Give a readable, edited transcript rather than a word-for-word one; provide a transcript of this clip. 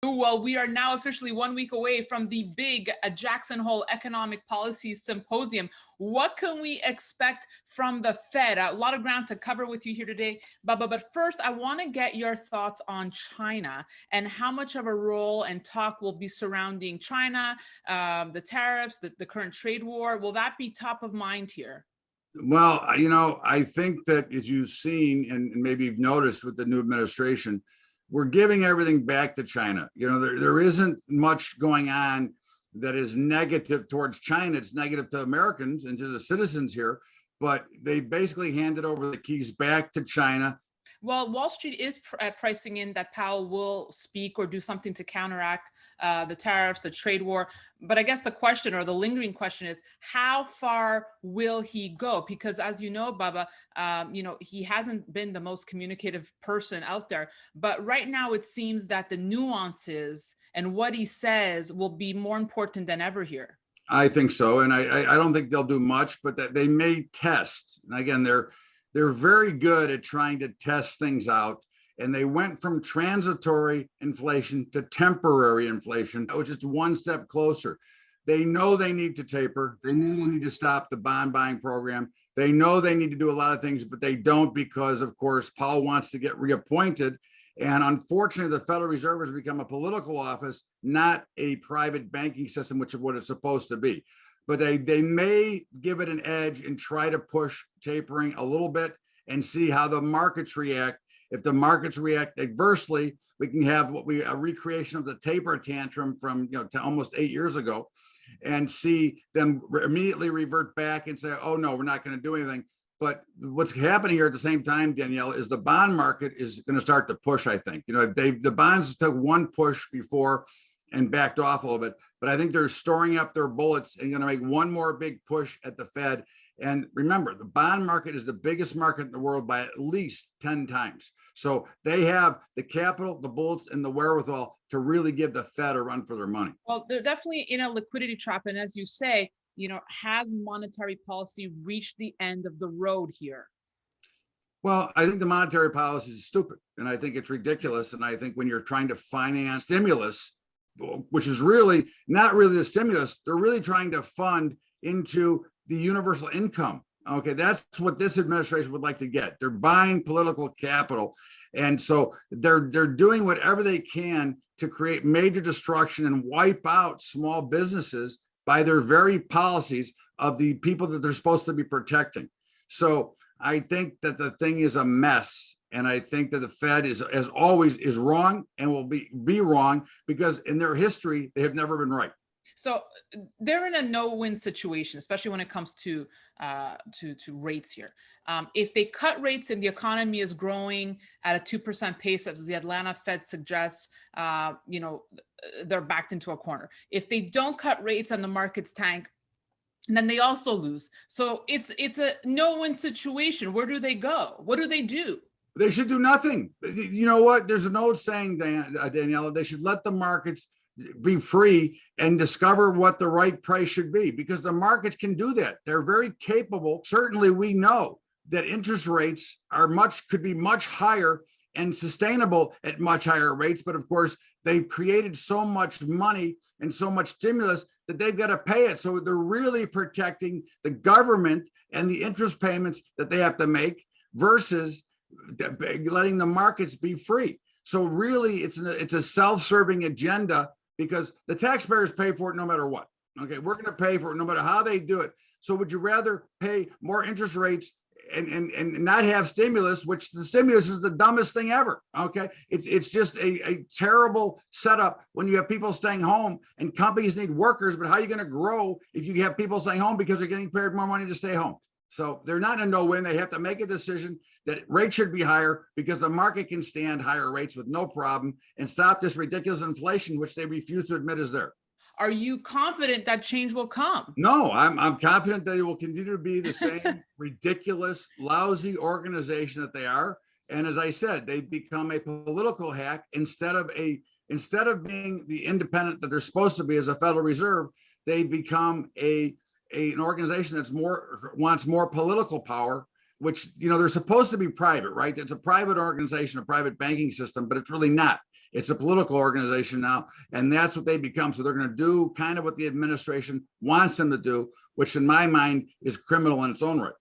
Well, we are now officially 1 week away from the big Jackson Hole Economic Policy Symposium. What can we expect from the Fed? A lot of ground to cover with you here today, Bubba. But first, I want to get your thoughts on China and how much of a role and talk will be surrounding China, the tariffs, the current trade war. Will that be top of mind here? Well, I think that as you've seen and maybe you've noticed with the new administration, we're giving everything back to China. There isn't much going on that is negative towards China. It's negative to Americans and to the citizens here, but they basically handed over the keys back to China. Well, Wall Street is pricing in that Powell will speak or do something to counteract the tariffs, the trade war. But I guess the question or the lingering question is, how far will he go? Because as you know, Bubba, he hasn't been the most communicative person out there. But right now, it seems that the nuances and what he says will be more important than ever here. I think so. And I don't think they'll do much, but that they may test. And again, they're very good at trying to test things out. And they went from transitory inflation to temporary inflation, which is one step closer. They know they need to taper. They know they need to stop the bond buying program. They know they need to do a lot of things, but they don't because, of course, Powell wants to get reappointed. And unfortunately, the Federal Reserve has become a political office, not a private banking system, which is what it's supposed to be. But they may give it an edge and try to push tapering a little bit and see how the markets react. If the markets react adversely, we can have a recreation of the taper tantrum from to almost 8 years ago, and see them immediately revert back and say, "Oh no, we're not going to do anything." But what's happening here at the same time, Danielle, is the bond market is going to start to push. I think the bonds took one push before and backed off a little bit, but I think they're storing up their bullets and going to make one more big push at the Fed. And remember, the bond market is the biggest market in the world by at least 10 times. So they have the capital, the bullets, and the wherewithal to really give the Fed a run for their money. Well, they're definitely in a liquidity trap. And as you say, has monetary policy reached the end of the road here? Well, I think the monetary policy is stupid, and I think it's ridiculous. And I think when you're trying to finance stimulus, which is really not really the stimulus, they're really trying to fund into the universal income. Okay, that's what this administration would like to get. They're buying political capital. And so they're doing whatever they can to create major destruction and wipe out small businesses by their very policies of the people that they're supposed to be protecting. So I think that the thing is a mess. And I think that the Fed is, as always, is wrong and will be wrong because in their history, they have never been right. So they're in a no-win situation, especially when it comes to rates here. If they cut rates and the economy is growing at a 2% pace, as the Atlanta Fed suggests, they're backed into a corner. If they don't cut rates and the markets tank, then they also lose. So it's a no-win situation. Where do they go? What do they do? They should do nothing. You know what? There's an old saying, Daniela, they should let the markets be free and discover what the right price should be, because the markets can do that. They're very capable. Certainly, we know that interest rates could be much higher and sustainable at much higher rates. But of course, they've created so much money and so much stimulus that they've got to pay it. So they're really protecting the government and the interest payments that they have to make versus letting the markets be free. So really, it's a self-serving agenda because the taxpayers pay for it no matter what. Okay, we're going to pay for it no matter how they do it. So would you rather pay more interest rates and not have stimulus, which the stimulus is the dumbest thing ever? Okay, it's just a terrible setup when you have people staying home and companies need workers, but how are you going to grow if you have people staying home because they're getting paid more money to stay home? So they're not in a no-win. They have to make a decision that rates should be higher because the market can stand higher rates with no problem and stop this ridiculous inflation, which they refuse to admit is there. Are you confident that change will come? No, I'm confident that it will continue to be the same ridiculous, lousy organization that they are. And as I said, they've become a political hack instead of being the independent that they're supposed to be as a Federal Reserve. They've become an organization that's wants more political power, which they're supposed to be private, right? It's a private organization, a private banking system, but it's really not. It's a political organization now, and that's what they become. So they're going to do kind of what the administration wants them to do, which in my mind is criminal in its own right.